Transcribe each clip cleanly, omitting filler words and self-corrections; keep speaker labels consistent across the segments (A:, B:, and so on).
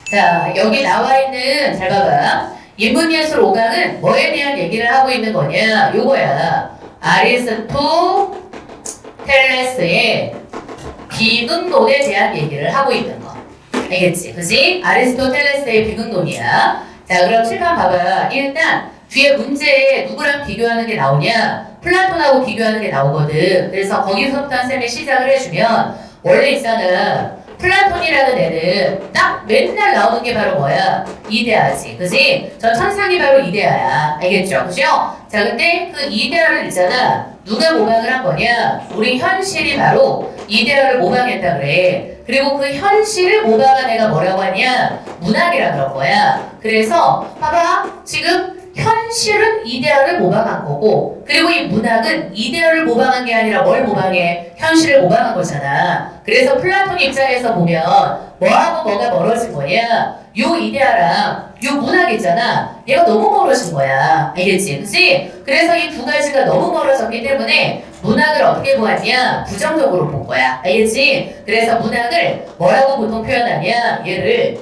A: 자, 여기 나와 있는, 잘 봐봐. 인문예술 5강은 뭐에 대한 얘기를 하고 있는 거냐? 요거야. 아리스토텔레스의 비극론에 대한 얘기를 하고 있는 거. 알겠지? 그지? 아리스토텔레스의 비극론이야. 자, 그럼 칠판 봐봐. 일단 뒤에 문제에 누구랑 비교하는 게 나오냐? 플라톤하고 비교하는 게 나오거든. 그래서 거기서부터 쌤이 시작을 해주면 원래 있잖아. 플라톤이라는 애는 딱 맨날 나오는 게 바로 뭐야? 이데아지. 그지? 저 천상이 바로 이데아야. 알겠죠? 그죠? 자, 근데 그 이데아를 있잖아. 누가 모방을 한 거냐? 우리 현실이 바로 이데아를 모방했다 그래. 그리고 그 현실을 모방한 애가 뭐라고 하냐? 문학이라 그런 거야. 그래서 봐봐. 지금 현실은 이데아를 모방한 거고, 그리고 이 문학은 이데아를 모방한 게 아니라 뭘 모방해? 현실을 모방한 거잖아. 그래서 플라톤 입장에서 보면 뭐하고 뭐가 멀어진 거냐? 요 이데아랑 요 문학 있잖아. 얘가 너무 멀어진 거야. 알겠지? 그치? 그래서 이 두 가지가 너무 멀어졌기 때문에 문학을 어떻게 보았냐? 부정적으로 본 거야. 알겠지? 그래서 문학을 뭐라고 보통 표현하냐? 얘를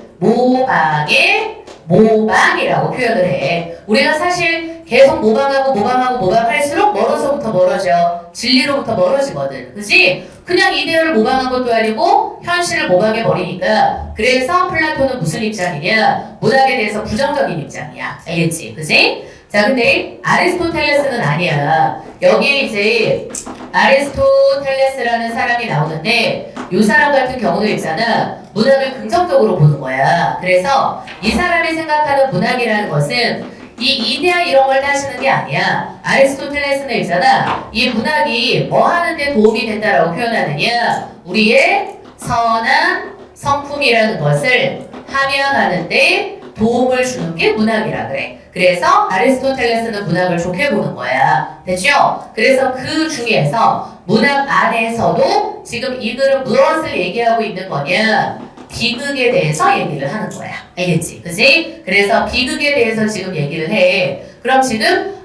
A: 모방이라고 표현을 해. 우리가 사실 계속 모방할수록 멀어서부터 멀어져. 진리로부터 멀어지거든. 그치? 그냥 이데아를 모방한 것도 아니고 현실을 모방해버리니까 그래서 플라톤은 무슨 입장이냐? 문학에 대해서 부정적인 입장이야. 알겠지? 그치? 자, 근데 아리스토텔레스는 아니야. 여기에 이제 아리스토텔레스라는 사람이 나오는데 이 사람 같은 경우는 있잖아. 문학을 긍정적으로 보는 거야. 그래서 이 사람이 생각하는 문학이라는 것은 이 이데아 이런 걸 따지는 게 아니야. 아리스토텔레스는 있잖아. 이 문학이 뭐 하는데 도움이 된다라고 표현하느냐? 우리의 선한 성품이라는 것을 함양하는데 도움을 주는 게 문학이라 그래. 그래서 아리스토텔레스는 문학을 좋게 보는 거야. 됐죠? 그래서 그 중에서 문학 안에서도 지금 이 글은 무엇을 얘기하고 있는 거냐? 비극에 대해서 얘기를 하는 거야. 알겠지? 그치? 그래서 비극에 대해서 지금 얘기를 해. 그럼 지금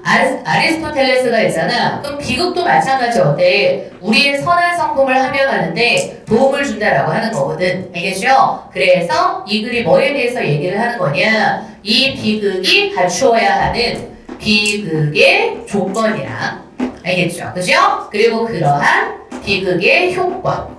A: 아리스토텔레스가 있잖아. 그럼 비극도 마찬가지 어때? 우리의 선한 성품을 함양하는데 도움을 준다라고 하는 거거든. 알겠죠? 그래서 이 글이 뭐에 대해서 얘기를 하는 거냐? 이 비극이 갖추어야 하는 비극의 조건이랑, 알겠죠? 그죠? 그리고 그러한 비극의 효과,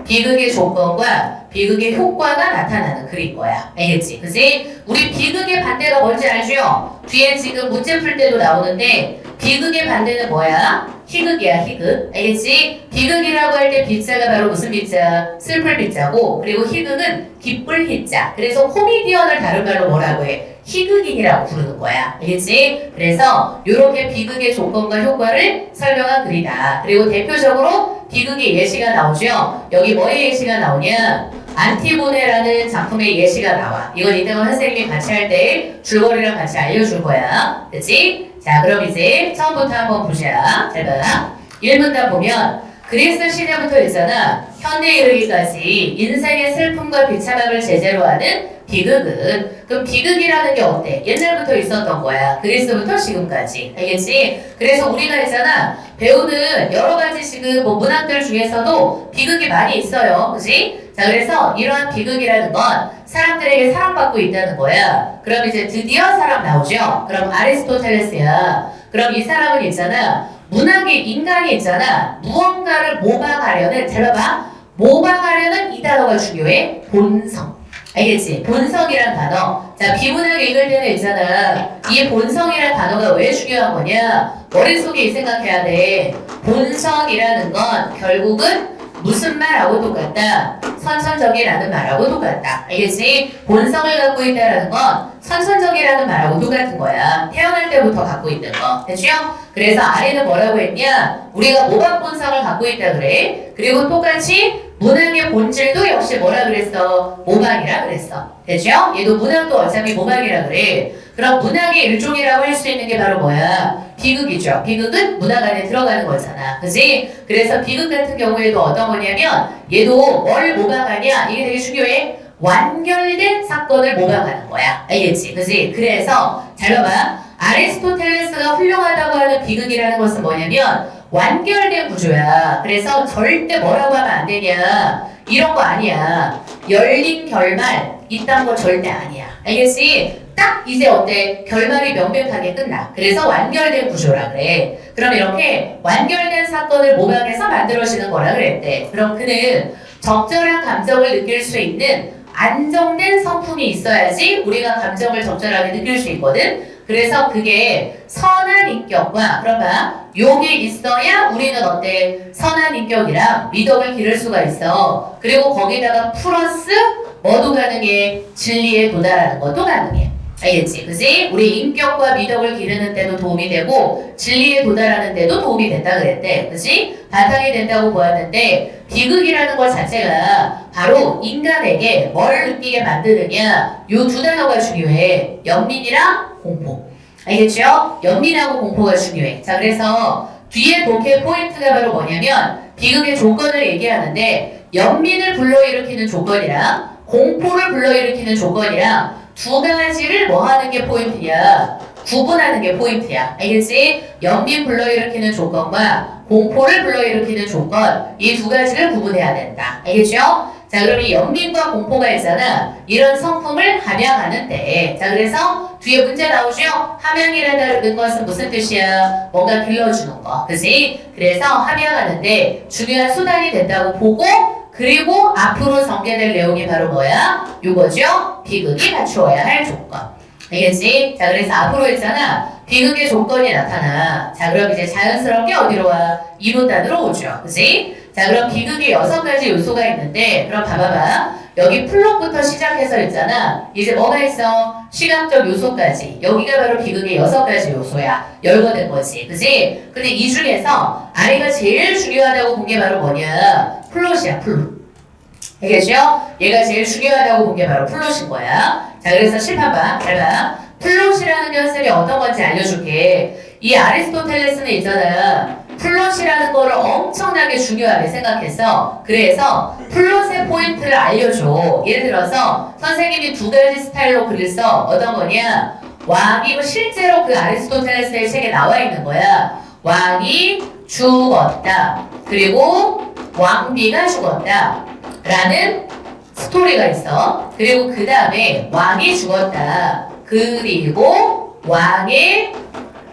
A: 비극의 조건과 비극의 효과가 나타나는 글인 거야. 알겠지? 그지? 우리 비극의 반대가 뭔지 알죠? 뒤에 지금 문제 풀 때도 나오는데 비극의 반대는 뭐야? 희극이야, 희극. 알겠지? 비극이라고 할 때 비자가 바로 무슨 비자? 슬플 비자고, 그리고 희극은 기쁠 희자. 그래서 코미디언을 다른 말로 뭐라고 해? 희극인이라고 부르는 거야. 알겠지? 그래서 이렇게 비극의 조건과 효과를 설명한 글이다. 그리고 대표적으로 비극의 예시가 나오죠? 여기 뭐의 예시가 나오냐? 안티고네라는 작품의 예시가 나와. 이건 이태원 선생님이 같이 할 때 줄거리랑 같이 알려줄 거야. 그치? 자, 그럼 이제 처음부터 한번 보자. 잘 봐. 1문단 보면 그리스 시대부터 있잖아. 현대에 이르기까지 인생의 슬픔과 비참함을 제재로 하는 비극은, 그럼 비극이라는 게 어때? 옛날부터 있었던 거야. 그리스부터 지금까지. 알겠지? 그래서 우리가 있잖아. 배우는 여러 가지 지금 뭐 문학들 중에서도 비극이 많이 있어요. 그지? 자, 그래서 이러한 비극이라는 건 사람들에게 사랑받고 있다는 거야. 그럼 이제 드디어 사람 나오죠? 그럼 아리스토텔레스야. 그럼 이 사람은 있잖아. 문학의 인간이 있잖아. 무언가를 모방하려는, 잘 봐봐. 모방하려는 이 단어가 중요해. 본성. 알겠지? 본성이란 단어. 자, 비문학 읽을 때는 있잖아. 이 본성이란 단어가 왜 중요한 거냐? 머릿속에 생각해야 돼. 본성이라는 건 결국은 무슨 말하고 똑같다? 선천적이라는 말하고 똑같다. 알겠지? 본성을 갖고 있다라는 건 선천적이라는 말하고 똑같은 거야. 태어날 때부터 갖고 있는 거. 됐죠? 그래서 아래는 뭐라고 했냐? 우리가 모방 본성을 갖고 있다 그래. 그리고 똑같이 문학의 본질도 역시 뭐라 그랬어? 모방이라 그랬어. 됐죠? 얘도 문학도 어차피 모방이라 그래. 그럼 문학의 일종이라고 할 수 있는 게 바로 뭐야? 비극이죠. 비극은 문학 안에 들어가는 거잖아. 그지? 그래서 비극 같은 경우에도 어떤 거냐면 얘도 뭘 모방하냐? 이게 되게 중요해. 완결된 사건을 모방하는 거야. 알겠지? 그지? 그래서 잘 봐봐. 아리스토텔레스가 훌륭하다고 하는 비극이라는 것은 뭐냐면 완결된 구조야. 그래서 절대 뭐라고 하면 안 되냐. 이런 거 아니야. 열린 결말, 이딴 거 절대 아니야. 알겠지? 딱 이제 어때? 결말이 명백하게 끝나. 그래서 완결된 구조라 그래. 그럼 이렇게 완결된 사건을 모방해서 만들어지는 거라 그랬대. 그럼 그는 적절한 감정을 느낄 수 있는 안정된 성품이 있어야지 우리가 감정을 적절하게 느낄 수 있거든. 그래서 그게 선한 인격과 그럼 봐. 요게 있어야 우리는 어때? 선한 인격이랑 미덕을 기를 수가 있어. 그리고 거기다가 플러스 뭐도 가능해? 진리에 도달하는 것도 가능해. 알겠지? 그지? 우리 인격과 미덕을 기르는 데도 도움이 되고 진리에 도달하는 데도 도움이 된다 그랬대. 그지? 바탕이 된다고 보았는데 비극이라는 것 자체가 바로 인간에게 뭘 느끼게 만드느냐 요 두 단어가 중요해. 연민이랑 공포. 알겠죠? 연민하고 공포가 중요해. 자, 그래서 뒤에 독해 포인트가 바로 뭐냐면 비극의 조건을 얘기하는데 연민을 불러일으키는 조건이랑 공포를 불러일으키는 조건이랑 두 가지를 뭐 하는 게 포인트야? 구분하는 게 포인트야. 알겠지? 연민 불러일으키는 조건과 공포를 불러일으키는 조건 이 두 가지를 구분해야 된다. 알겠죠? 자, 그럼 이 연민과 공포가 있잖아. 이런 성품을 함양하는데 자, 그래서 뒤에 문제 나오죠? 함양이라는 것은 무슨 뜻이야? 뭔가 길러주는 거. 그지? 그래서 함양하는데 중요한 수단이 된다고 보고 그리고 앞으로 전개될 내용이 바로 뭐야? 요거죠? 비극이 갖추어야 할 조건. 알겠지? 자, 그래서 앞으로 있잖아. 비극의 조건이 나타나. 자, 그럼 이제 자연스럽게 어디로 와? 이론단으로 오죠. 그지? 자, 그럼 비극의 6가지 요소가 있는데 그럼 봐봐봐. 여기 플롯부터 시작해서 있잖아. 이제 뭐가 있어? 시각적 요소까지. 여기가 바로 비극의 6가지 요소야. 열거된 거지. 그지? 근데 이 중에서 아이가 제일 중요하다고 본 게 바로 뭐냐? 플롯이야, 플롯. 알겠죠? 얘가 제일 중요하다고 본 게 바로 플롯인 거야. 자, 그래서 칠판 봐. 잘 봐. 플롯이라는 연설이 어떤 건지 알려줄게. 이 아리스토텔레스는 있잖아. 플롯이라는 거를 엄청나게 중요하게 생각했어. 그래서 플롯의 포인트를 알려줘. 예를 들어서 선생님이 2가지 스타일로 글을 써. 어떤 거냐? 왕이 실제로 그 아리스토텔레스의 책에 나와 있는 거야. 왕이 죽었다. 그리고 왕비가 죽었다. 라는 스토리가 있어. 그리고 그 다음에 왕이 죽었다. 그리고 왕의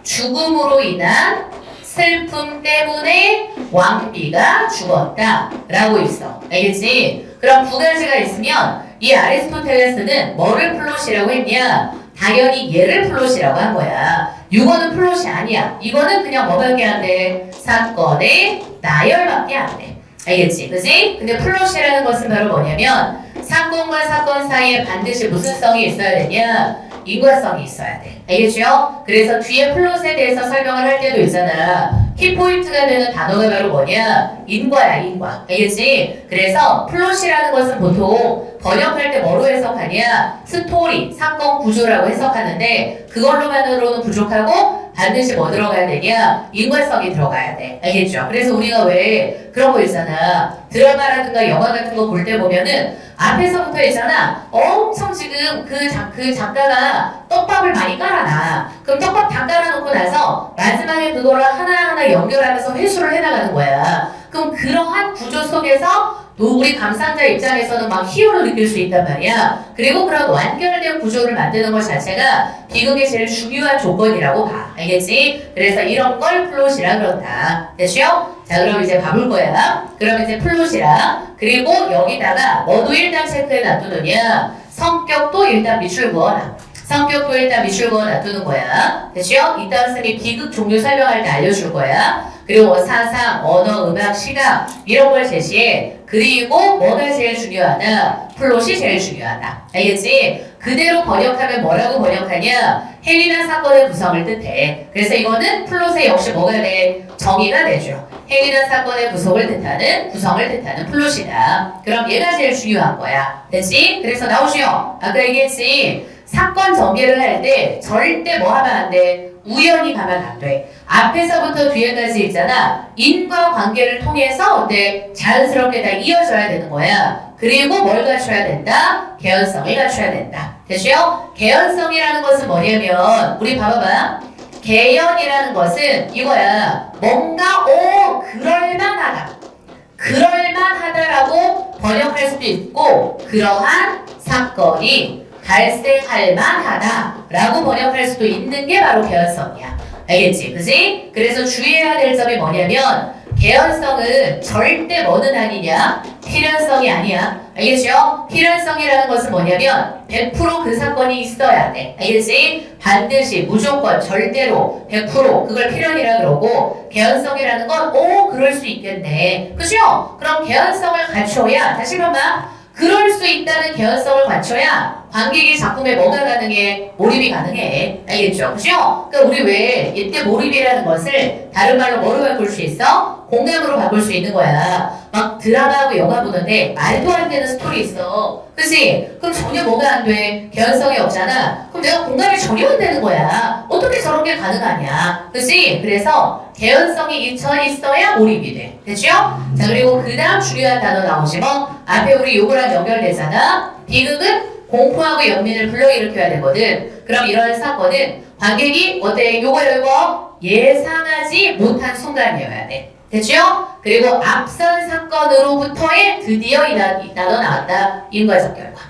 A: 죽음으로 인한 슬픔 때문에 왕비가 죽었다 라고 있어. 알겠지? 그럼 2가지가 있으면 이 아리스토텔레스는 뭐를 플롯이라고 했냐? 당연히 얘를 플롯이라고 한 거야. 이거는 플롯이 아니야. 이거는 그냥 뭐밖에 안 돼? 사건의 나열밖에 안 돼. 알겠지? 그지? 근데 플롯이라는 것은 바로 뭐냐면 사건과 사건 사이에 반드시 무슨 성이 있어야 되냐? 인과성이 있어야 돼. 알겠죠? 그래서 뒤에 플롯에 대해서 설명을 할 때도 있잖아. 키포인트가 되는 단어가 바로 뭐냐? 인과야, 인과. 알겠지? 그래서 플롯이라는 것은 보통 번역할 때 뭐로 해석하냐? 스토리, 사건 구조라고 해석하는데 그걸로만으로는 부족하고 반드시 뭐 들어가야 되냐? 인과성이 들어가야 돼. 알겠죠? 그래서 우리가 왜 그런 거 있잖아. 드라마라든가 영화 같은 거 볼 때 보면은 앞에서부터 있잖아. 엄청 지금 그 작가가 떡밥을 많이 깔아놔. 그럼 떡밥 다 깔아놓고 나서 마지막에 그거를 하나하나 연결하면서 회수를 해나가는 거야. 그럼 그러한 구조 속에서 또 우리 감상자 입장에서는 막 희열을 느낄 수 있단 말이야. 그리고 그런 완결된 구조를 만드는 것 자체가 비극의 제일 중요한 조건이라고 봐. 알겠지? 그래서 이런 걸 플롯이라 그런다. 됐죠? 자, 그럼 이제 봐볼 거야. 그럼 이제 플롯이라. 그리고 여기다가 뭐도 일단 체크해 놔두느냐? 성격도 일단 밑줄 그어놔. 성격도 일단 밑줄 그어 놔두는 거야. 됐죠? 이따 선생님이 비극 종류 설명할 때 알려줄 거야. 그리고 사상, 언어, 음악, 시각 이런 걸 제시해. 그리고 뭐가 제일 중요하다? 플롯이 제일 중요하다. 알겠지? 그대로 번역하면 뭐라고 번역하냐? 행위나 사건의 구성을 뜻해. 그래서 이거는 플롯에 역시 뭐가 돼? 정의가 되죠. 행위나 사건의 구성을 뜻하는 플롯이다. 그럼 얘가 제일 중요한 거야. 됐지? 그래서 나오시오. 아까 얘기했지? 사건 전개를 할 때 절대 뭐 하면 안 돼? 우연히 가면 안 돼. 앞에서부터 뒤에까지 있잖아. 인과관계를 통해서 어때? 자연스럽게 다 이어져야 되는 거야. 그리고 뭘 갖춰야 된다? 개연성을 갖춰야 된다. 됐죠? 개연성이라는 것은 뭐냐면 우리 봐봐봐. 개연이라는 것은 이거야. 뭔가 그럴만하다. 그럴만하다라고 번역할 수도 있고 그러한 사건이 발생할 만하다라고 번역할 수도 있는 게 바로 개연성이야. 알겠지? 그지? 그래서 주의해야 될 점이 뭐냐면 개연성은 절대 뭐는 아니냐? 필연성이 아니야. 알겠죠? 필연성이라는 것은 뭐냐면 100% 그 사건이 있어야 돼. 알겠지? 반드시 무조건 절대로 100% 그걸 필연이라 그러고 개연성이라는 건 그럴 수 있겠네. 그죠? 그럼 개연성을 갖춰야 다시 한번 그럴 수 있다는 개연성을 갖춰야 관객이 작품에 뭐가 가능해? 몰입이 가능해. 알겠죠? 그죠? 그러니까 우리 왜 이때 몰입이라는 것을 다른 말로 뭐로 바꿀 수 있어? 공감으로 바꿀 수 있는 거야. 막 드라마하고 영화 보는데 말도 안 되는 스토리 있어. 그치? 그럼 전혀 뭐가 안 돼? 개연성이 없잖아. 그럼 내가 공감이 전혀 안 되는 거야. 어떻게 저런 게 가능하냐? 그치? 그래서 개연성이 있어야 몰입이 돼. 됐죠? 자, 그리고 그 다음 중요한 단어 나오지 뭐? 앞에 우리 요거랑 연결되잖아. 비극은 공포하고 연민을 불러일으켜야 되거든. 그럼 이런 사건은 관객이 어때? 요거 예상하지 못한 순간이어야 돼. 됐죠? 그리고 앞선 사건으로부터의 드디어 이 단어 나왔다. 인과적 결과.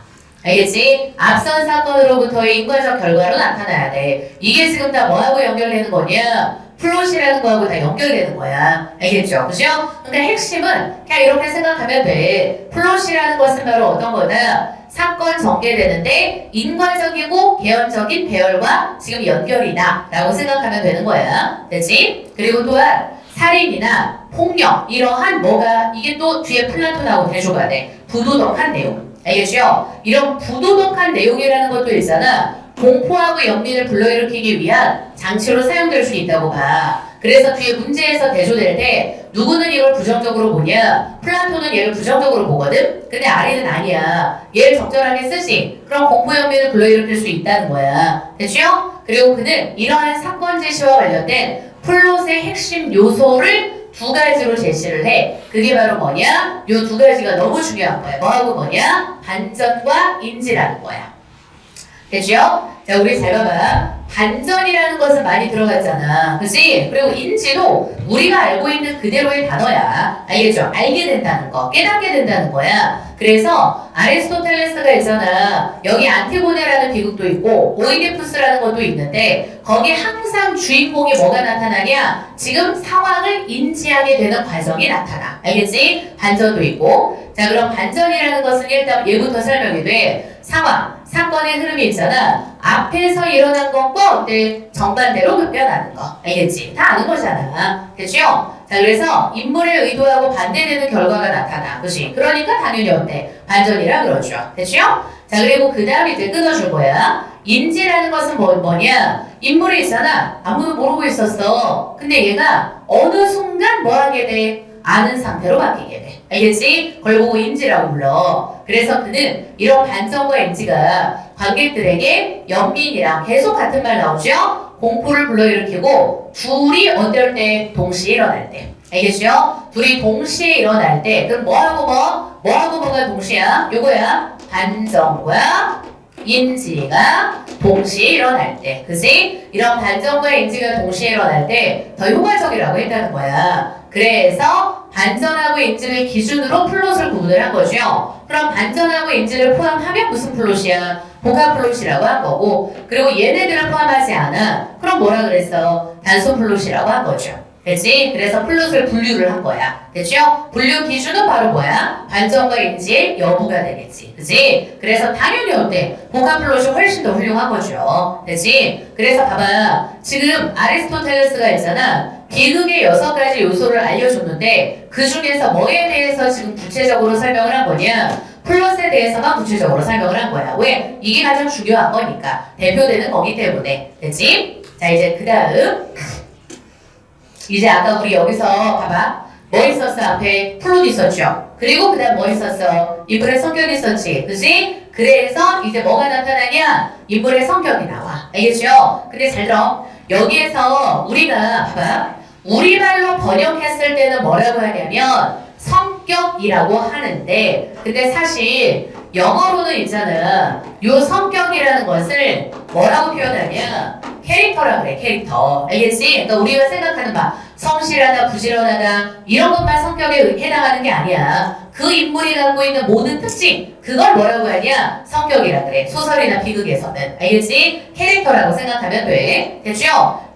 A: 알겠지? 앞선 사건으로부터의 인과적 결과로 나타나야 돼. 이게 지금 다 뭐하고 연결되는 거냐? 플롯이라는 거하고 다 연결되는 거야. 알겠죠? 그죠? 그러니까 핵심은 그냥 이렇게 생각하면 돼. 플롯이라는 것은 바로 어떤 거다? 사건 전개되는데 인과적이고 개연적인 배열과 지금 연결이다 라고 생각하면 되는 거야. 됐지? 그리고 또한 살인이나 폭력 이러한 뭐가 이게 또 뒤에 플라톤하고 대조가 돼. 부도덕한 내용. 알겠죠? 이런 부도덕한 내용이라는 것도 있잖아. 공포하고 연민을 불러일으키기 위한 장치로 사용될 수 있다고 봐. 그래서 뒤에 문제에서 대조될 때 누구는 이걸 부정적으로 보냐? 플라톤은 얘를 부정적으로 보거든? 근데 아리는 아니야. 얘를 적절하게 쓰지. 그럼 공포 연민을 불러일으킬 수 있다는 거야. 됐죠? 그리고 그는 이러한 사건 제시와 관련된 플롯의 핵심 요소를 두 가지로 제시를 해. 그게 바로 뭐냐? 요 두 가지가 너무 중요한 거야. 뭐하고 뭐냐? 반전과 인지라는 거야. 됐죠? 자, 우리 잘 봐봐. 반전이라는 것은 많이 들어갔잖아. 그치? 그리고 인지도 우리가 알고 있는 그대로의 단어야. 알겠죠? 알게 된다는 거, 깨닫게 된다는 거야. 그래서 아리스토텔레스가 있잖아. 여기 안티고네라는 비극도 있고 오이디푸스라는 것도 있는데 거기 항상 주인공이 뭐가 나타나냐? 지금 상황을 인지하게 되는 과정이 나타나. 알겠지? 반전도 있고. 자, 그럼 반전이라는 것은 일단 얘부터 설명이 돼. 상황, 사건의 흐름이 있잖아. 앞에서 일어난 것과 어때? 정반대로 급변하는 거. 알겠지? 다 아는 거잖아. 됐죠? 자, 그래서 인물의 의도하고 반대되는 결과가 나타나. 그치? 그러니까 당연히 어때? 반전이라 그러죠. 됐죠? 자, 그리고 그 다음에 이제 끊어줄 거야. 인지라는 것은 뭐냐? 인물이 있잖아. 아무도 모르고 있었어. 근데 얘가 어느 순간 뭐 하게 돼? 아는 상태로 바뀌게 돼. 알겠지? 그걸 보고 인지라고 불러. 그래서 그는 이런 반전과 인지가 관객들에게 연민이랑 계속 같은 말 나오죠? 공포를 불러일으키고 둘이 어떨 때? 동시에 일어날 때. 알겠죠? 둘이 동시에 일어날 때 그럼 뭐하고 뭐가 동시야? 요거야. 반전과 인지가 동시에 일어날 때. 그치? 이런 반전과 인지가 동시에 일어날 때 더 효과적이라고 했다는 거야. 그래서 반전하고 인지를 기준으로 플롯을 구분을 한 거죠. 그럼 반전하고 인지를 포함하면 무슨 플롯이야? 복합 플롯이라고 한 거고 그리고 얘네들을 포함하지 않아. 그럼 뭐라 그랬어? 단순 플롯이라고 한 거죠. 됐지? 그래서 플롯을 분류를 한 거야. 됐죠? 분류 기준은 바로 뭐야? 반전과 인지의 여부가 되겠지. 그치? 그래서 당연히 어때? 복합 플롯이 훨씬 더 훌륭한 거죠. 됐지? 그래서 봐봐. 지금 아리스토텔레스가 있잖아. 비극의 6가지 요소를 알려줬는데 그 중에서 뭐에 대해서 지금 구체적으로 설명을 한 거냐? 플롯에 대해서만 구체적으로 설명을 한 거야. 왜? 이게 가장 중요한 거니까. 대표되는 거기 때문에. 됐지? 자, 이제 그 다음 이제 아까 우리 여기서 봐봐. 뭐 있었어? 앞에 플롯 있었죠? 그리고 그 다음 뭐 있었어? 인물의 성격이 있었지. 그치? 그래서 이제 뭐가 나타나냐? 인물의 성격이 나와. 알겠죠? 근데 잘 들어. 여기에서 우리가 봐봐. 우리말로 번역했을 때는 뭐라고 하냐면 성격이라고 하는데, 근데 사실 영어로는 있잖아. 요 성격이라는 것을 뭐라고 표현하냐? 캐릭터라 그래, 캐릭터. 알겠지? 그러니까 우리가 생각하는 막 성실하다, 부지런하다 이런 것만 성격에 해당하는 게 아니야. 그 인물이 갖고 있는 모든 특징, 그걸 뭐라고 하냐? 성격이라 그래. 소설이나 비극에서는. 알겠지? 캐릭터라고 생각하면 돼. 됐죠?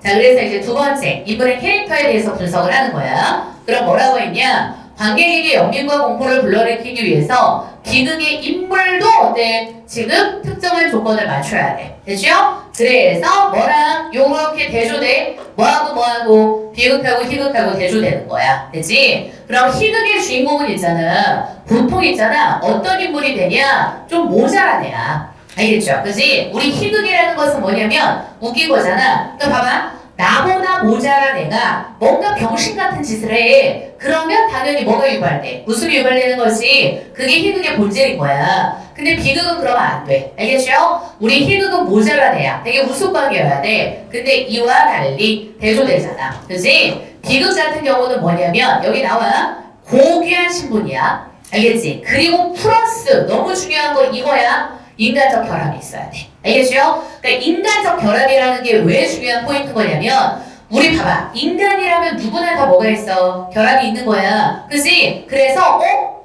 A: 자, 그래서 이제 두 번째, 인물의 캐릭터에 대해서 분석을 하는 거야. 그럼 뭐라고 했냐? 관객에게 연민과 공포를 불러일으키기 위해서 비극의 인물도 어때? 지금 특정한 조건을 맞춰야 돼. 됐죠? 그래서 뭐랑 요렇게 대조돼. 뭐하고 비극하고 희극하고 대조되는 거야. 됐지? 그럼 희극의 주인공은 있잖아. 보통 있잖아. 어떤 인물이 되냐? 좀 모자란 애야. 알겠죠? 그지? 우리 희극이라는 것은 뭐냐면 웃긴 거잖아. 또 봐봐. 나보다 모자란 애가 뭔가 병신 같은 짓을 해. 그러면 당연히 뭐가 유발돼? 웃음이 유발되는 것이 그게 희극의 본질인 거야. 근데 비극은 그러면 안 돼. 알겠죠? 우리 희극은 모자란 애야. 되게 우스꽝이어야 돼. 근데 이와 달리 대조되잖아. 그지? 비극 같은 경우는 뭐냐면 여기 나와. 고귀한 신분이야. 알겠지? 그리고 플러스 너무 중요한 건 이거야. 인간적 결함이 있어야 돼. 알겠죠? 그러니까 인간적 결함이라는 게 왜 중요한 포인트인 거냐면 우리 봐봐. 인간이라면 누구나 다 뭐가 있어? 결함이 있는 거야. 그치? 그래서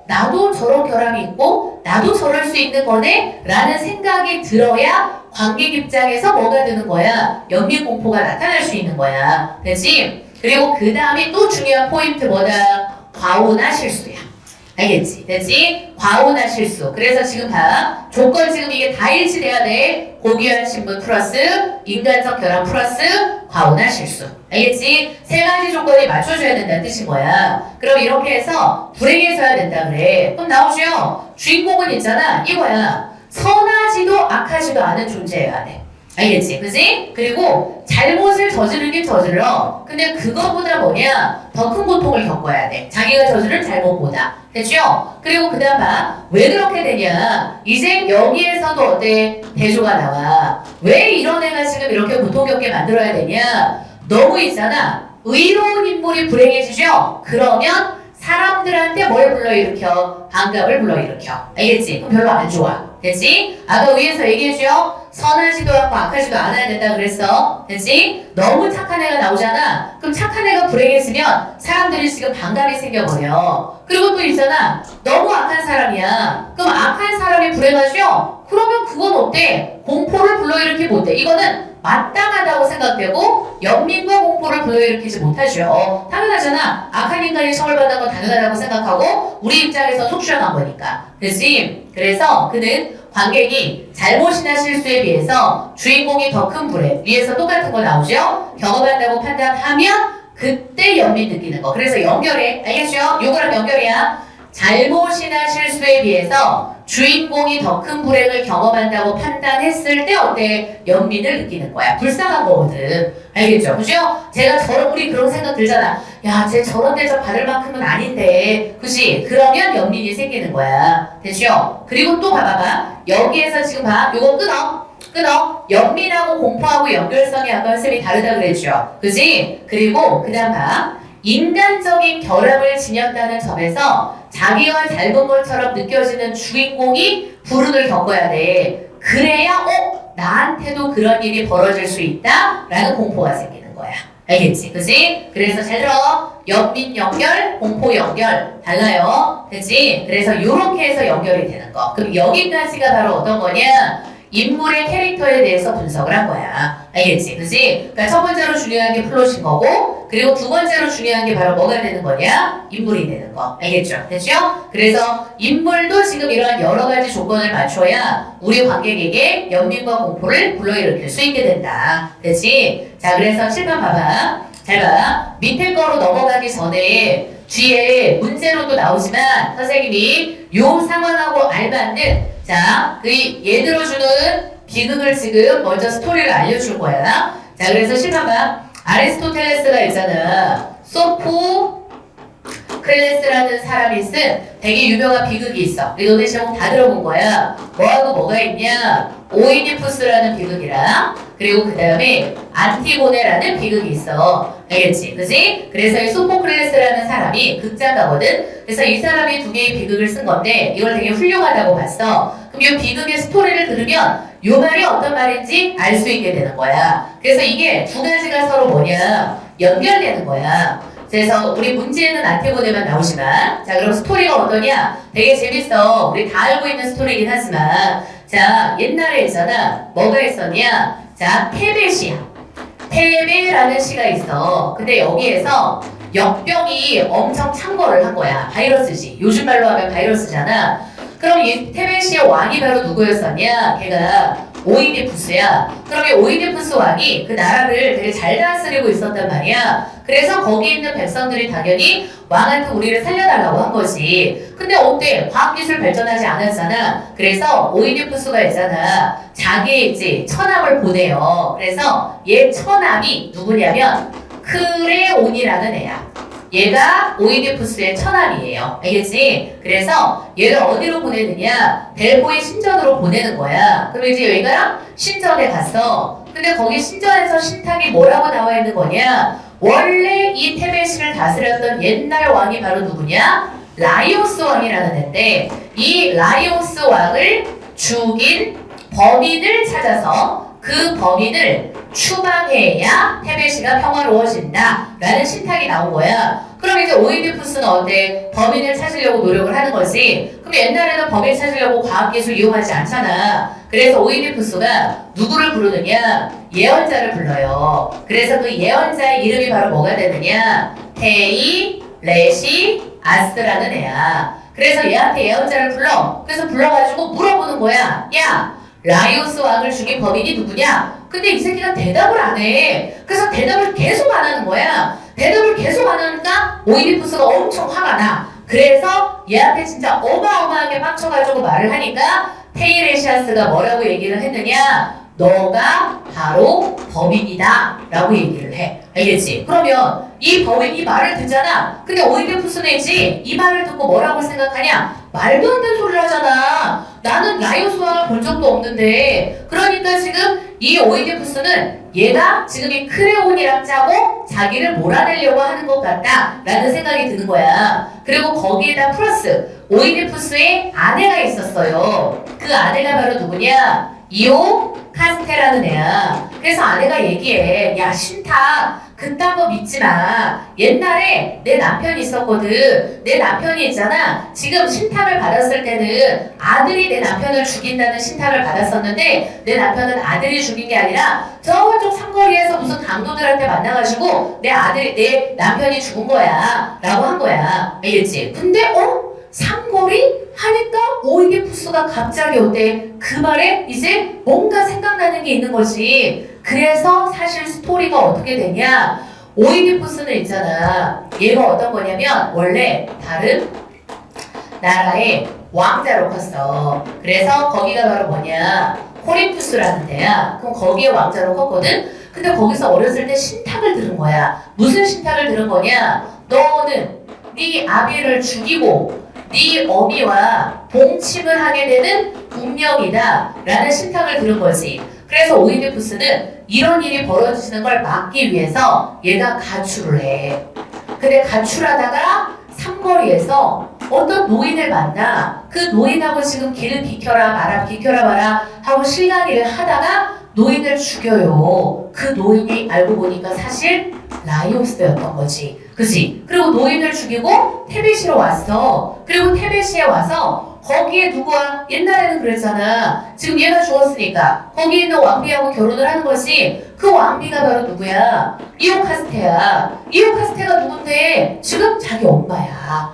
A: 나도 저런 결함이 있고 나도 저럴 수 있는 거네? 라는 생각이 들어야 관객 입장에서 뭐가 드는 거야? 연민공포가 나타날 수 있는 거야. 그치? 그리고 그 다음에 또 중요한 포인트 뭐다? 과오나 실수야. 알겠지? 됐지? 과오나 실수. 그래서 지금 봐. 조건 지금 이게 다 일치돼야 돼. 고귀한 신분 플러스 인간적 결함 플러스 과오나 실수. 알겠지? 세 가지 조건이 맞춰줘야 된다는 뜻인 거야. 그럼 이렇게 해서 불행해져야 된다 그래. 그럼 나오죠? 주인공은 있잖아. 이거야. 선하지도 악하지도 않은 존재여야 돼. 알겠지? 그지? 그리고 잘못을 저지르긴 저질러. 근데 그거보다 뭐냐? 더 큰 고통을 겪어야 돼. 자기가 저지른 잘못보다. 됐죠? 그리고 그 다음 봐. 왜 그렇게 되냐? 이제 여기에서도 어때? 대조가 나와. 왜 이런 애가 지금 이렇게 고통 겪게 만들어야 되냐? 너무 있잖아. 의로운 인물이 불행해지죠? 그러면 사람들한테 뭘 불러일으켜? 반감을 불러일으켜. 알겠지? 그럼 별로 안 좋아. 됐지? 아까 위에서 얘기해줘. 선하지도 않고 악하지도 않아야 된다 그랬어. 됐지? 너무 착한 애가 나오잖아. 그럼 착한 애가 불행해지면 사람들이 지금 반감이 생겨버려. 그리고 또 있잖아. 너무 악한 사람이야. 그럼 악한 사람이 불행하죠? 그러면 그건 어때? 공포를 불러일으키지 못해. 이거는 마땅하다고 생각되고 연민과 공포를 불러일으키지 못하죠. 당연하잖아. 악한 인간이 처벌받는 건 당연하다고 생각하고 우리 입장에서 속 시원한 거니까. 그치? 그래서 그는 관객이 잘못이나 실수에 비해서 주인공이 더 큰 불행, 위에서 똑같은 거 나오죠? 경험한다고 판단하면 그때 연민 느끼는 거. 그래서 연결해. 알겠죠? 요거랑 연결이야. 잘못이나 실수에 비해서 주인공이 더 큰 불행을 경험한다고 판단했을 때 어때? 연민을 느끼는 거야. 불쌍한 거거든. 알겠죠? 그죠? 우리 그런 생각 들잖아. 야, 쟤 저런 대접 받을 만큼은 아닌데. 그치? 그러면 연민이 생기는 거야. 됐죠? 그리고 또 봐봐봐. 여기에서 지금 봐. 요거 끊어. 연민하고 공포하고 연결성이 아까 선생님이 다르다 그랬죠? 그치? 그리고 그 다음 봐. 인간적인 결함을 지녔다는 점에서 자기와 닮은 것처럼 느껴지는 주인공이 불운을 겪어야 돼. 그래야 나한테도 그런 일이 벌어질 수 있다 라는 공포가 생기는 거야. 알겠지? 그치? 그래서 잘 들어. 연민 연결, 공포 연결 달라요. 그치? 그래서 요렇게 해서 연결이 되는 거. 그럼 여기까지가 바로 어떤 거냐? 인물의 캐릭터에 대해서 분석을 한 거야. 알겠지? 그치? 그러니까 첫 번째로 중요한 게 플롯인 거고, 그리고 두 번째로 중요한 게 바로 뭐가 되는 거냐? 인물이 되는 거. 알겠죠? 됐죠? 그래서 인물도 지금 이러한 여러 가지 조건을 맞춰야 우리 관객에게 연민과 공포를 불러일으킬 수 있게 된다. 됐지? 자, 그래서 칠판 봐봐. 잘 봐. 밑에 거로 넘어가기 전에 뒤에 문제로도 나오지만 선생님이 요 상황하고 알맞는 자, 얘 들어주는 비극을 지금 먼저 스토리를 알려줄 거야. 자, 그래서 실판 봐. 아리스토텔레스가 있잖아. 소프 소포클레스라는 사람이 쓴 되게 유명한 비극이 있어. 우리 너네 시험 다 들어본 거야. 뭐하고 뭐가 있냐? 오이디푸스라는 비극이랑 그리고 그 다음에 안티고네라는 비극이 있어. 알겠지? 그지? 그래서 이 소포클레스라는 사람이 극작가거든. 그래서 이 사람이 두 개의 비극을 쓴 건데 이걸 되게 훌륭하다고 봤어. 그럼 이 비극의 스토리를 들으면 이 말이 어떤 말인지 알 수 있게 되는 거야. 그래서 이게 두 가지가 서로 뭐냐? 연결되는 거야. 그래서 우리 문제는 안티고네만 나오지만 자 그럼 스토리가 어떠냐? 되게 재밌어. 우리 다 알고 있는 스토리이긴 하지만 자 옛날에 있잖아. 뭐가 있었냐? 자 테베시야. 테베라는 시가 있어. 근데 여기에서 역병이 엄청 창궐을 한 거야. 바이러스지. 요즘 말로 하면 바이러스잖아. 그럼 이 테베시의 왕이 바로 누구였었냐? 걔가 오이디푸스야. 그럼 이 오이디푸스 왕이 그 나라를 되게 잘 다스리고 있었단 말이야. 그래서 거기 있는 백성들이 당연히 왕한테 우리를 살려달라고 한 거지. 근데 어때? 과학기술 발전하지 않았잖아. 그래서 오이디푸스가 있잖아. 자기의 이제 처남을 보내요. 그래서 얘 처남이 누구냐면 크레온이라는 애야. 얘가 오이디푸스의 처남이에요. 알겠지? 그래서 얘를 어디로 보내느냐? 델포의 신전으로 보내는 거야. 그럼 이제 얘가 신전에 갔어. 근데 거기 신전에서 신탁이 뭐라고 나와 있는 거냐? 원래 이 테베시를 다스렸던 옛날 왕이 바로 누구냐? 라이오스 왕이라는 애인데 이 라이오스 왕을 죽인 범인을 찾아서 그 범인을 추방해야 테베시가 평화로워진다 라는 신탁이 나온 거야. 그럼 이제 오이디푸스는 어때? 범인을 찾으려고 노력을 하는 거지. 그럼 옛날에는 범인 찾으려고 과학기술 이용하지 않잖아. 그래서 오이디푸스가 누구를 부르느냐? 예언자를 불러요. 그래서 그 예언자의 이름이 바로 뭐가 되느냐? 테이 레시 아스라는 애야. 그래서 얘한테 예언자를 불러. 그래서 불러가지고 물어보는 거야. 야, 라이오스 왕을 죽인 범인이 누구냐? 근데 이 새끼가 대답을 안 해. 그래서 대답을 계속 안 하는 거야. 대답을 계속 안 하니까 오이디푸스가 엄청 화가 나. 그래서 얘한테 진짜 어마어마하게 빡쳐가지고 말을 하니까 테이레시아스가 뭐라고 얘기를 했느냐? 너가 바로 범인이다 라고 얘기를 해. 알겠지? 그러면 이 범인 이 말을 듣잖아. 근데 오이디푸스는 이 말을 듣고 뭐라고 생각하냐? 말도 안 되는 소리를 하잖아. 나는 라이오스 왕을 본 적도 없는데. 그러니까 지금 이 오이디푸스는 얘가 지금 이 크레온이랑 짜고 자기를 몰아내려고 하는 것 같다 라는 생각이 드는 거야. 그리고 거기에다 플러스 오이디푸스의 아내가 있었어요. 그 아내가 바로 누구냐? 이오 카스테라는 애야. 그래서 아내가 얘기해. 야, 신탁 그딴 거 믿지 마. 옛날에 내 남편이 있었거든. 내 남편이 있잖아. 지금 신탁을 받았을 때는 아들이 내 남편을 죽인다는 신탁을 받았었는데 내 남편은 아들이 죽인 게 아니라 저쪽 삼거리에서 무슨 강도들한테 만나가지고 내 남편이 죽은 거야 라고 한 거야. 알겠지? 근데 삼거리? 하니까 오이디푸스가 갑자기 어때? 그 말에 이제 뭔가 생각나는 게 있는 거지. 그래서 사실 스토리가 어떻게 되냐? 오이디푸스는 있잖아. 얘가 어떤 거냐면 원래 다른 나라의 왕자로 컸어. 그래서 거기가 바로 뭐냐? 코린투스라는 데야. 그럼 거기에 왕자로 컸거든? 근데 거기서 어렸을 때 신탁을 들은 거야. 무슨 신탁을 들은 거냐? 너는 네 아비를 죽이고 네 어미와 동침을 하게 되는 운명이다 라는 신탁을 들은 거지. 그래서 오이디푸스는 이런 일이 벌어지는 걸 막기 위해서 얘가 가출을 해. 근데 가출하다가 삼거리에서 어떤 노인을 만나. 그 노인하고 지금 길을 비켜라 마라 하고 실랑이를 하다가 노인을 죽여요. 그 노인이 알고 보니까 사실 라이오스였던 거지. 그치? 그리고 노인을 죽이고 테베시로 왔어. 그리고 테베시에 와서 거기에 누구야? 옛날에는 그랬잖아. 지금 얘가 죽었으니까 거기 있는 왕비하고 결혼을 하는 거지. 그 왕비가 바로 누구야? 이오카스테야. 이오카스테가 누군데? 지금 자기 엄마야.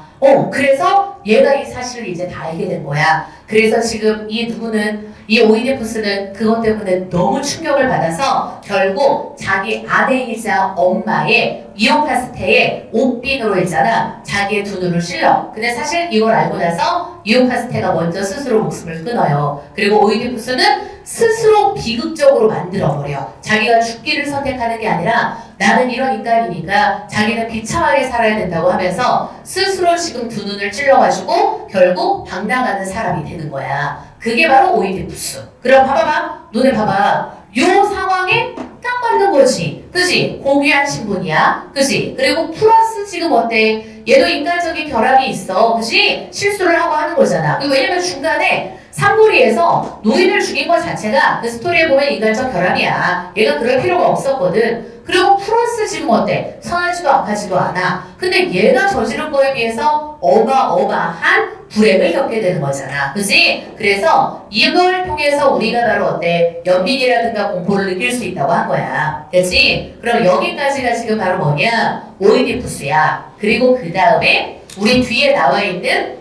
A: 그래서 얘가 이 사실을 이제 다 알게 된 거야. 그래서 지금 이 오이디푸스는 그것 때문에 너무 충격을 받아서 결국 자기 아내이자 엄마의 이오카스테의 옷빈으로 있잖아. 자기의 두 눈을 실러. 근데 사실 이걸 알고 나서 이오카스테가 먼저 스스로 목숨을 끊어요. 그리고 오이디푸스는 스스로 비극적으로 만들어버려. 자기가 죽기를 선택하는 게 아니라 나는 이런 인간이니까 자기는 비참하게 살아야 된다고 하면서 스스로 지금 두 눈을 찔러가지고 결국 방랑하는 사람이 되는 거야. 그게 바로 오이디푸스. 그럼 봐봐봐. 눈에 봐봐. 요 상황에 딱 맞는 거지. 그지? 고귀한 신분이야. 그지? 그리고 플러스 지금 어때? 얘도 인간적인 결함이 있어. 그지? 실수를 하고 하는 거잖아. 왜냐면 중간에 삼거리에서 노인을 죽인 것 자체가 그 스토리에 보면 인간적 결함이야. 얘가 그럴 필요가 없었거든. 그리고 플러스 지금 어때? 선하지도 악하지도 않아. 근데 얘가 저지른 거에 비해서 어마어마한 불행을 겪게 되는 거잖아. 그지? 그래서 이걸 통해서 우리가 바로 어때? 연민이라든가 공포를 느낄 수 있다고 한 거야. 그치? 그럼 여기까지가 지금 바로 뭐냐? 오이디푸스야. 그리고 그 다음에 우리 뒤에 나와 있는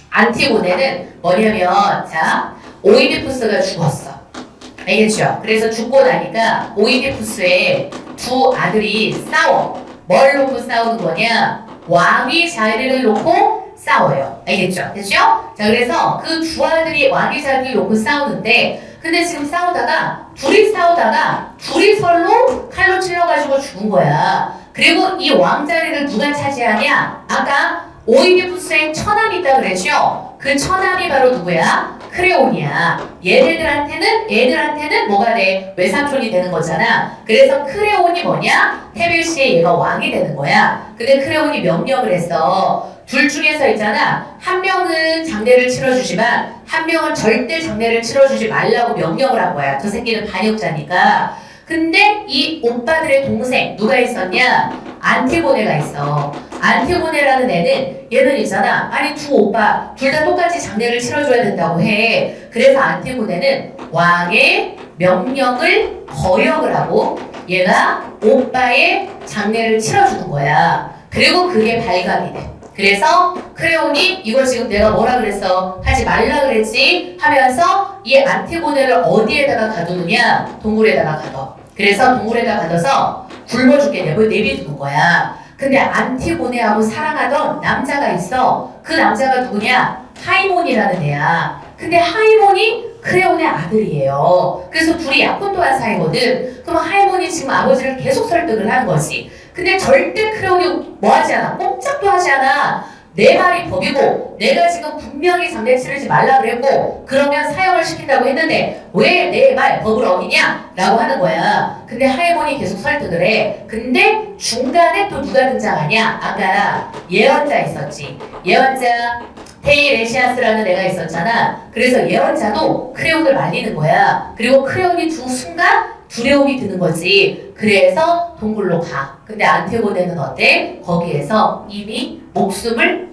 A: 안티고네는 뭐냐면 자, 오이디푸스가 죽었어. 알겠죠? 그래서 죽고 나니까 오이디푸스의 두 아들이 싸워. 뭘 놓고 싸우는 거냐? 왕위 자리를 놓고 싸워요. 알겠죠? 됐죠? 자, 그래서 그 두 아들이 왕위 자리를 놓고 싸우는데 근데 지금 둘이 싸우다가 둘이 서로 칼로 찔러가지고 죽은 거야. 그리고 이 왕자리를 누가 차지하냐? 아까 오이디푸스의 처남이 있다 그랬죠? 그 처남이 바로 누구야? 크레온이야. 얘네들한테는 뭐가 돼? 외삼촌이 되는 거잖아. 그래서 크레온이 뭐냐? 테빌시에 얘가 왕이 되는 거야. 근데 크레온이 명령을 했어. 둘 중에서 있잖아. 한 명은 장례를 치러주지만 한 명은 절대 장례를 치러주지 말라고 명령을 한 거야. 저 새끼는 반역자니까. 근데 이 오빠들의 동생 누가 있었냐? 안티고네가 있어. 안티고네라는 얘는 있잖아. 아니 두 오빠 둘 다 똑같이 장례를 치러줘야 된다고 해. 그래서 안티고네는 왕의 명령을 거역을 하고 얘가 오빠의 장례를 치러주는 거야. 그리고 그게 발각이 돼. 그래서 크레온이 이걸 지금 내가 뭐라 그랬어? 하지 말라 그랬지? 하면서 이 안티고네를 어디에다가 가두느냐? 동굴에다가 가둬. 그래서 동굴에다 가둬서 굶어 죽게 내비두는 거야. 근데 안티고네하고 사랑하던 남자가 있어. 그 남자가 누구냐? 하이몬이라는 애야. 근데 하이몬이 크레온의 아들이에요. 그래서 둘이 약혼도한 사이거든. 그럼 하이몬이 지금 아버지를 계속 설득을 하는 거지. 근데 절대 크레온이 뭐 하지 않아? 꼼짝도 하지 않아. 내 말이 법이고 내가 지금 분명히 장례 치르지 말라 그랬고 그러면 사형을 시킨다고 했는데 왜 내 말 법을 어기냐? 라고 하는 거야. 근데 하이몬이 계속 설득을 해. 근데 중간에 또 누가 등장하냐? 아까 예언자 있었지. 예언자 테이레시아스라는 애가 있었잖아. 그래서 예언자도 크레온을 말리는 거야. 그리고 크레온이 순간 두려움이 드는 거지. 그래서 동굴로 가. 근데 안티고네는 어때? 거기에서 이미 목숨을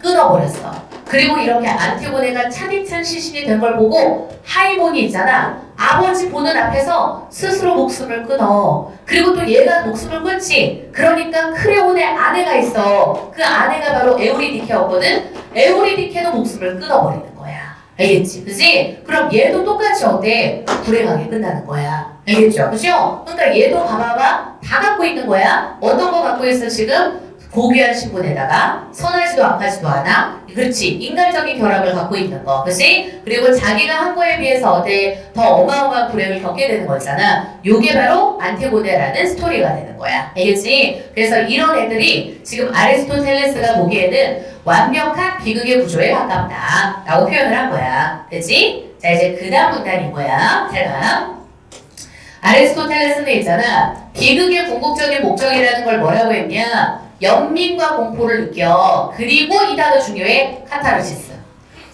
A: 끊어버렸어. 그리고 이렇게 안티고네가 차디찬 시신이 된 걸 보고 하이몬이 있잖아. 아버지 보는 앞에서 스스로 목숨을 끊어. 그리고 또 얘가 목숨을 끊지. 그러니까 크레온의 아내가 있어. 그 아내가 바로 에우리디케였거든. 에우리디케도 목숨을 끊어버리는 거야. 알겠지? 그지? 그럼 얘도 똑같이 어때? 불행하게 끝나는 거야. 알겠죠? 그죠? 그러니까 얘도 봐봐봐. 다 갖고 있는 거야. 어떤 거 갖고 있어 지금? 고귀한 신분에다가 선하지도 악하지도 않아. 그렇지. 인간적인 결함을 갖고 있는 거. 그치? 그리고 자기가 한 거에 비해서 어때? 더 어마어마한 불행을 겪게 되는 거잖아. 요게 바로 안티고네라는 스토리가 되는 거야. 알겠지? 그래서 이런 애들이 지금 아리스토텔레스가 보기에는 완벽한 비극의 구조에 가깝다. 라고 표현을 한 거야. 그치? 자, 이제 그 다음 문단인 거야. 잘 봐. 아리스토텔레스는 있잖아. 비극의 궁극적인 목적이라는 걸 뭐라고 했냐? 연민과 공포를 느껴. 그리고 이 단어 중요해. 카타르시스.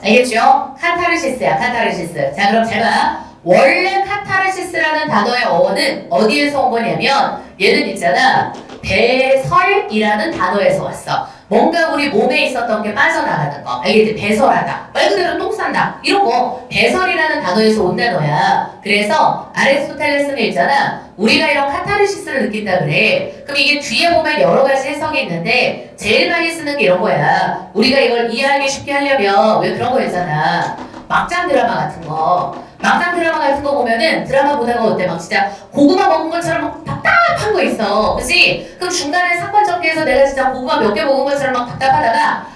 A: 알겠죠? 카타르시스야. 카타르시스. 자, 그럼 잘 봐. 원래 카타르시스라는 단어의 어원은 어디에서 온 거냐면 얘는 있잖아. 배설이라는 단어에서 왔어. 뭔가 우리 몸에 있었던 게 빠져나가는 거. 알겠지? 배설하다. 말 그대로 똥 싼다. 이런 거 배설이라는 단어에서 온 단어야. 그래서 아리스토텔레스는 있잖아. 우리가 이런 카타르시스를 느낀다 그래. 그럼 이게 뒤에 보면 여러 가지 해석이 있는데 제일 많이 쓰는 게 이런 거야. 우리가 이걸 이해하기 쉽게 하려면 왜 그런 거 있잖아. 막장 드라마 같은 거. 막장 드라마 같은 거 보면은 드라마 보다가 어때? 막 진짜 고구마 먹은 것처럼 막 답답한 거 있어. 그치? 그럼 중간에 사건 전개해서 내가 진짜 고구마 몇 개 먹은 것처럼 막 답답하다가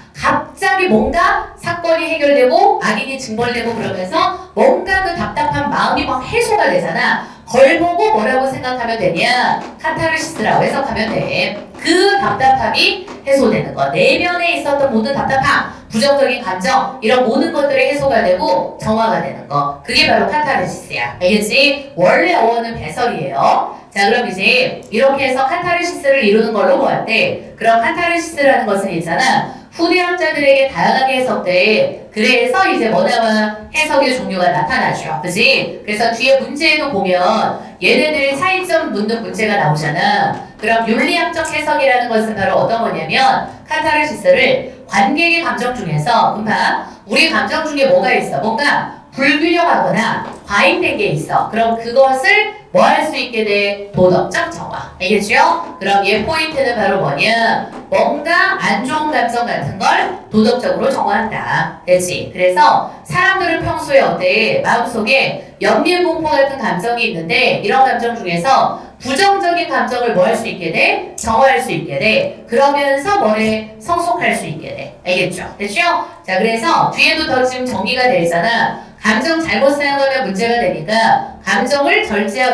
A: 갑자기 뭔가 사건이 해결되고 악인이 징벌되고 그러면서 뭔가 그 답답한 마음이 막 해소가 되잖아. 걸 보고 뭐라고 생각하면 되냐? 카타르시스라고 해석하면 돼. 그 답답함이 해소되는 거. 내면에 있었던 모든 답답함, 부정적인 감정, 이런 모든 것들이 해소가 되고 정화가 되는 거. 그게 바로 카타르시스야. 알겠지? 원래 어원은 배설이에요. 자, 그럼 이제 이렇게 해서 카타르시스를 이루는 걸로 보았 때, 그럼 카타르시스라는 것은 있잖아. 후대학자들에게 다양하게 해석돼. 그래서 이제 뭐 나와? 해석의 종류가 나타나죠. 그치? 그래서 뒤에 문제에도 보면 얘네들이 차이점 묻는 문제가 나오잖아. 그럼 윤리학적 해석이라는 것은 바로 어떤 거냐면 카타르시스를 관객의 감정 중에서 금방 우리 감정 중에 뭐가 있어? 뭔가 불균형하거나 과잉된 게 있어. 그럼 그것을 뭐 할 수 있게 돼? 도덕적 정화. 알겠죠? 그럼 얘 포인트는 바로 뭐냐? 뭔가 안 좋은 감정 같은 걸 도덕적으로 정화한다. 됐지? 그래서 사람들은 평소에 어때? 마음속에 연민 공포 같은 감정이 있는데 이런 감정 중에서 부정적인 감정을 뭐 할 수 있게 돼? 정화할 수 있게 돼. 그러면서 뭐래? 성숙할 수 있게 돼. 알겠죠? 됐죠? 자, 그래서 뒤에도 더 지금 정리가 돼 있잖아. 감정 잘못 사용하면 문제가 되니까 감정을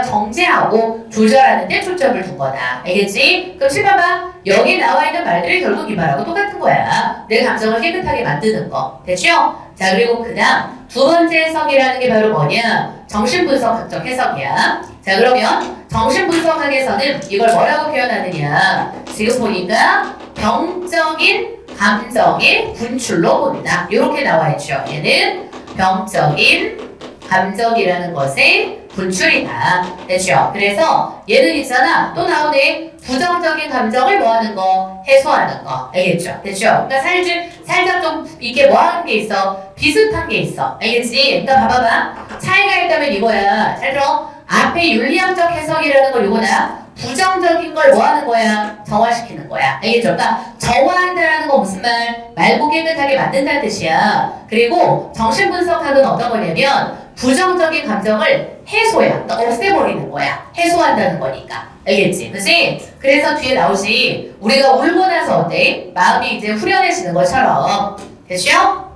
A: 정제하고 조절하는 데 초점을 둔 거다. 알겠지? 그럼 봐봐. 여기 나와 있는 말들이 결국 이 말하고 똑같은 거야. 내 감정을 깨끗하게 만드는 거. 됐죠? 자, 그리고 그 다음 두 번째 해석이라는 게 바로 뭐냐? 정신분석학적 해석이야. 자, 그러면 정신분석학에서는 이걸 뭐라고 표현하느냐? 지금 보니까 병적인 감정의 분출로 본다. 이렇게 나와 있죠. 얘는 병적인 감정이라는 것의 분출이다. 됐죠? 그래서 얘는 있잖아. 또 나오네. 부정적인 감정을 뭐 하는 거? 해소하는 거. 알겠죠? 됐죠? 그러니까 살짝 좀 이게 뭐 하는 게 있어? 비슷한 게 있어. 알겠지? 그러니까 봐봐봐. 차이가 있다면 이거야. 잘 들어. 앞에 윤리학적 해석이라는 걸 이거다. 부정적인 걸 뭐 하는 거야? 정화시키는 거야. 알겠죠? 그러니까 정화한다라는 거 무슨 말? 맑고 깨끗하게 만든다는 뜻이야. 그리고 정신분석학은 어떤 거냐면 부정적인 감정을 해소야. 그러니까 없애버리는 거야. 해소한다는 거니까. 알겠지? 그치? 그래서 뒤에 나오지. 우리가 울고 나서 어때? 마음이 이제 후련해지는 것처럼. 됐죠?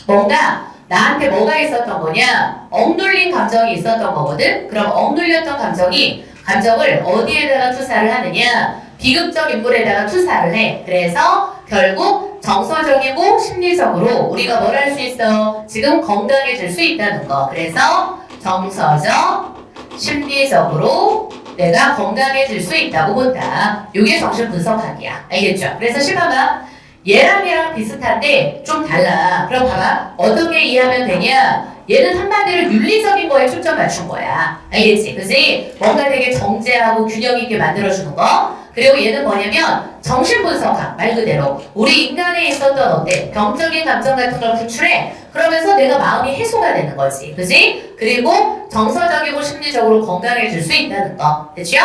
A: 뭔가 나한테 뭐가 있었던 거냐? 억눌린 감정이 있었던 거거든? 그럼 억눌렸던 감정을 어디에다가 투사를 하느냐? 비극적 인물에다가 투사를 해. 그래서 결국 정서적이고 심리적으로 우리가 뭘 할 수 있어? 지금 건강해질 수 있다는 거. 그래서 정서적, 심리적으로 내가 건강해질 수 있다고 본다. 이게 정신분석학이야. 알겠죠? 그래서 봐봐. 얘랑 비슷한데 좀 달라. 그럼 봐봐. 어떻게 이해하면 되냐? 얘는 한마디로 윤리적인 거에 초점 맞춘 거야. 알겠지? 그치? 뭔가 되게 정제하고 균형 있게 만들어주는 거. 그리고 얘는 뭐냐면 정신분석학 말 그대로 우리 인간에 있었던 어때? 병적인 감정 같은 걸 분출해. 그러면서 내가 마음이 해소가 되는 거지. 그치? 그리고 정서적이고 심리적으로 건강해질 수 있다는 거. 됐죠?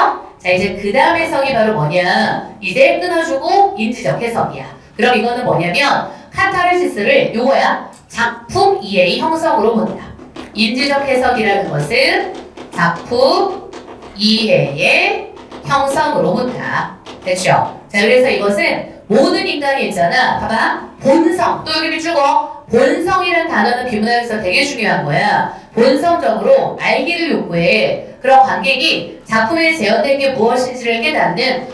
A: 자, 이제 그 다음 해석이 바로 뭐냐? 이제 끊어주고 인지적 해석이야. 그럼 이거는 뭐냐면 카타르시스를 요거야. 작품 이해의 형성으로 본다. 인지적 해석이라는 것은 작품 이해의 형성으로 본다. 됐죠? 자, 그래서 이것은 모든 인간이 있잖아. 봐봐. 본성. 또 여기 죽어. 본성이라는 단어는 비문학에서 되게 중요한 거야. 본성적으로 알기를 요구해. 그럼 관객이 작품에 재현된 게 무엇인지를 깨닫는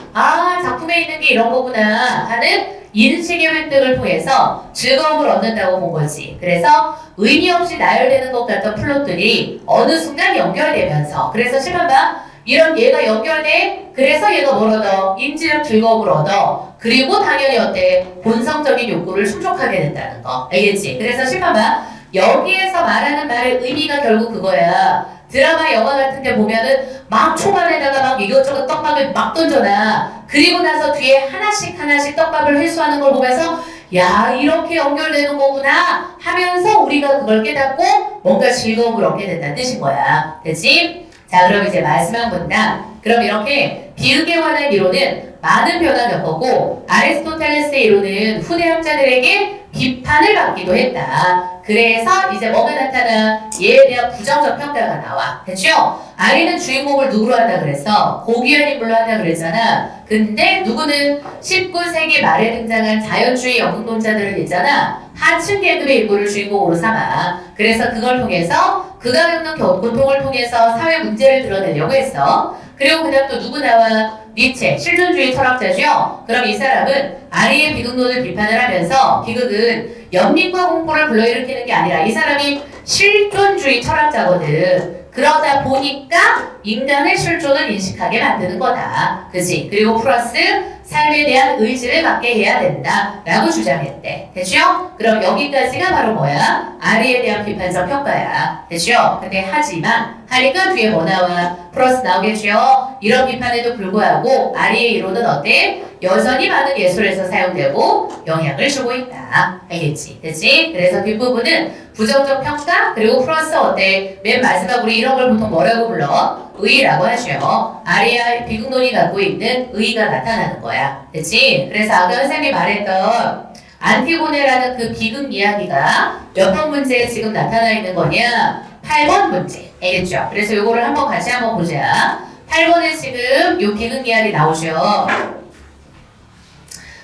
A: 작품에 있는 게 이런 거구나 하는 인식의 획득을 통해서 즐거움을 얻는다고 본 거지. 그래서 의미 없이 나열되는 것 같던 플롯들이 어느 순간 연결되면서 그래서 실험봐 이런 얘가 연결돼. 그래서 얘가 뭘 얻어? 인지적 즐거움을 얻어. 그리고 당연히 어때? 본성적인 욕구를 충족하게 된다는 거. 알겠지? 그래서 실험봐 여기에서 말하는 말의 의미가 결국 그거야. 드라마, 영화 같은 데 보면은 막 초반에다가 막 이것저것 떡밥을 막 던져놔. 그리고 나서 뒤에 하나씩 떡밥을 회수하는 걸 보면서 야, 이렇게 연결되는 거구나 하면서 우리가 그걸 깨닫고 뭔가 즐거움을 얻게 된다는 뜻인 거야. 됐지? 자, 그럼 이제 말씀한 건다. 그럼 이렇게 비극에 관한 이론은 많은 변화를 겪었고 아리스토텔레스의 이론은 후대 학자들에게 비판을 받기도 했다. 그래서 이제 뭐가 나타나? 얘에 대한 부정적 평가가 나와. 됐죠? 아리는 주인공을 누구로 한다 그랬어? 고귀한 인물로 한다 그랬잖아. 근데 누구는 19세기 말에 등장한 자연주의 영웅론자들을 있잖아. 하층 계급의 인물을 주인공으로 삼아. 그래서 그걸 통해서 그가 겪는 고통을 통해서 사회 문제를 드러내려고 했어. 그리고 그다음 또 누구 나와? 니체, 실존주의 철학자죠? 그럼 이 사람은 아리의 비극론을 비판을 하면서 비극은 연민과 공포를 불러일으키는 게 아니라 이 사람이 실존주의 철학자거든. 그러다 보니까 인간의 실존을 인식하게 만드는 거다. 그치? 그리고 플러스 삶에 대한 의지를 갖게 해야 된다. 라고 주장했대. 됐죠? 그럼 여기까지가 바로 뭐야? 아리에 대한 비판적 평가야. 됐죠? 근데 하지만 하니까 뒤에 뭐 나와? 플러스 나오겠죠? 이런 비판에도 불구하고 아리의 이론은 어때? 여전히 많은 예술에서 사용되고 영향을 주고 있다. 알겠지? 됐지? 그래서 뒷부분은 부정적 평가 그리고 플러스 어때? 맨 마지막 우리 이런 걸 보통 뭐라고 불러? 의라고 하죠. 아리아 비극론이 갖고 있는 의가 나타나는 거야. 됐지? 그래서 아까 선생님이 말했던 안티고네라는 그 비극 이야기가 몇 번 문제에 지금 나타나 있는 거냐? 8번 문제. 알겠죠? 그래서 요거를 한번 같이 한번 보자. 8번에 지금 요 비극 이야기 나오죠.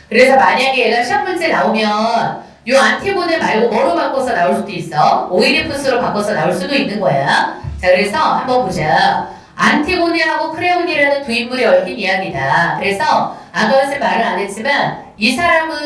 A: 그래서 만약에 얘가 시험 문제 나오면 요 안티고네 말고 뭐로 바꿔서 나올 수도 있어. 오이디푸스로 바꿔서 나올 수도 있는 거야. 자, 그래서 한번 보자. 안티고네하고 크레온이라는 두 인물이 얽힌 이야기다. 그래서 아까 선생님 말을 안 했지만 이 사람은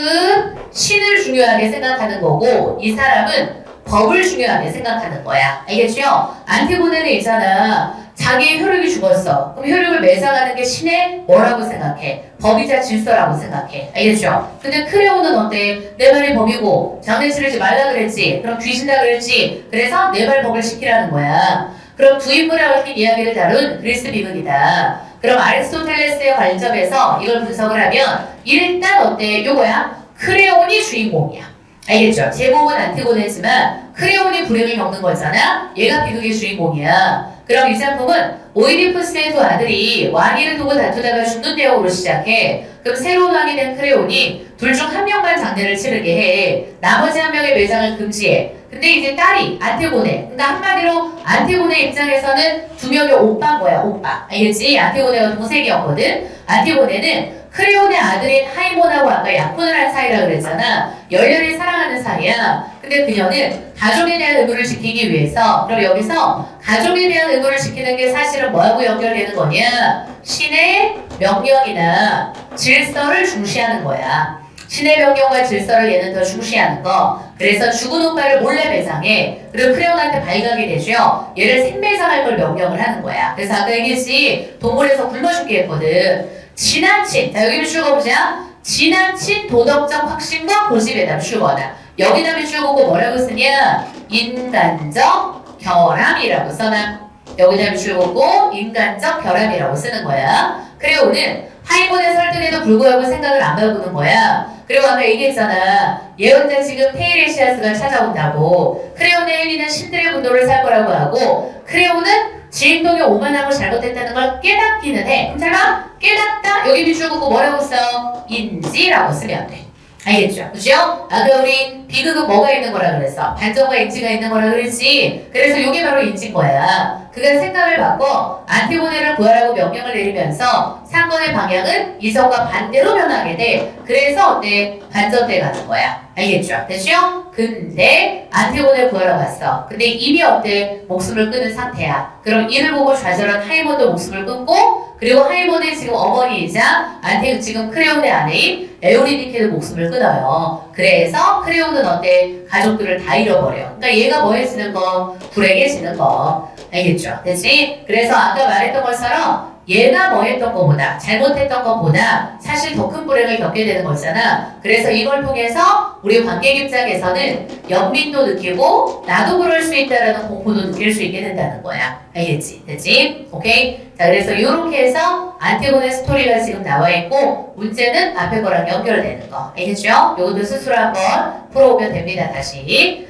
A: 신을 중요하게 생각하는 거고 이 사람은 법을 중요하게 생각하는 거야. 알겠죠? 안티고네는 있잖아. 자기의 혈육이 죽었어. 그럼 혈육을 매상하는 게 신의 뭐라고 생각해? 법이자 질서라고 생각해. 알겠죠? 근데 크레온은 어때? 내 말이 법이고 장례 치르지 말라 그랬지. 그럼 뒤진다 그랬지. 그래서 내 말 법을 지키라는 거야. 그럼 두 인물에 얽힌 이야기를 다룬 그리스 비극이다. 그럼 아리스토텔레스의 관점에서 이걸 분석을 하면 일단 어때? 요거야. 크레온이 주인공이야. 알겠죠? 제목은 안티고네지만 크레온이 불행을 겪는 거잖아. 얘가 비극의 주인공이야. 그럼 이 작품은 오이디푸스의 두 아들이 왕위를 두고 다투다가 죽는 대역으로 시작해. 그럼 새로운 왕이 된 크레온이 둘 중 한 명만 장례를 치르게 해. 나머지 한 명의 매장을 금지해. 근데 이제 딸이 안티고네. 그러니까 한마디로 안티고네 입장에서는 두 명의 오빠인 거야. 오빠. 알겠지? 안티고네가 동생이었거든. 안티고네는 크레온의 아들인 하이몬하고 아까 약혼을 한 사이라 그랬잖아. 열렬히 사랑하는 사이야. 근데 그녀는 가족에 대한 의무를 지키기 위해서 그럼 여기서 가족에 대한 의무를 지키는 게 사실은 뭐하고 연결되는 거냐? 신의 명령이나 질서를 중시하는 거야. 신의 명령과 질서를 얘는 더 중시하는 거. 그래서 죽은 오빠를 몰래 매장해. 그리고 크레온한테 발각이 되죠. 얘를 생매장할 걸 명령을 하는 거야. 그래서 아까 얘기했지. 동굴에서 굶어 죽게 했거든. 지나친, 자 여기를 읽어보자. 지나친 도덕적 확신과 고집에다 슈거다. 여기다 슈거고 뭐라고 쓰냐? 인간적 결함이라고 써놔. 여기다 슈거고 인간적 결함이라고 쓰는 거야. 크레온은 하이몬의 설득에도 불구하고 생각을 안 바꾸는 거야. 그리고 아까 얘기했잖아. 예언자 지금 테이레시아스가 찾아온다고. 크레온의 헬리는 신들의 분노를 살 거라고 하고 크레온은 지행동이 오만하고 잘못됐다는 걸 깨닫기는 해. 그럼 잘 봐. 깨닫다. 여기 비추고 뭐라고 써? 인지라고 쓰면 돼. 알겠죠? 그죠? 아까 우리 비극은 뭐가 있는 거라 그랬어? 반전과 인지가 있는 거라 그랬지? 그래서 이게 바로 인지인 거야. 그가 생각을 바꿔 안티고네를 구하라고 명령을 내리면서 사건의 방향은 이전과 반대로 변하게 돼. 그래서 어때? 반전돼 가는 거야. 알겠죠? 됐죠? 근데 안티고네 구하러 갔어. 근데 이미 어때? 목숨을 끊은 상태야. 그럼 이를 보고 좌절한 하이몬도 목숨을 끊고 그리고 하이몬의 지금 어머니이자 지금 크레온의 아내인 에오리니케도 목숨을 끊어요. 그래서 크레온은 어때? 가족들을 다 잃어버려. 그러니까 얘가 뭐해지는 거? 불행해지는 거. 알겠죠? 됐지? 그래서 아까 말했던 것처럼 얘가 뭐 했던 것보다 잘못했던 것보다 사실 더 큰 불행을 겪게 되는 거잖아. 그래서 이걸 통해서 우리 관객 입장에서는 연민도 느끼고 나도 그럴 수 있다라는 공포도 느낄 수 있게 된다는 거야. 알겠지? 됐지? 오케이? 자, 그래서 이렇게 해서 안티고네 스토리가 지금 나와 있고 문제는 앞에 거랑 연결되는 거. 알겠죠? 요것도 스스로 한번 풀어오면 됩니다. 다시.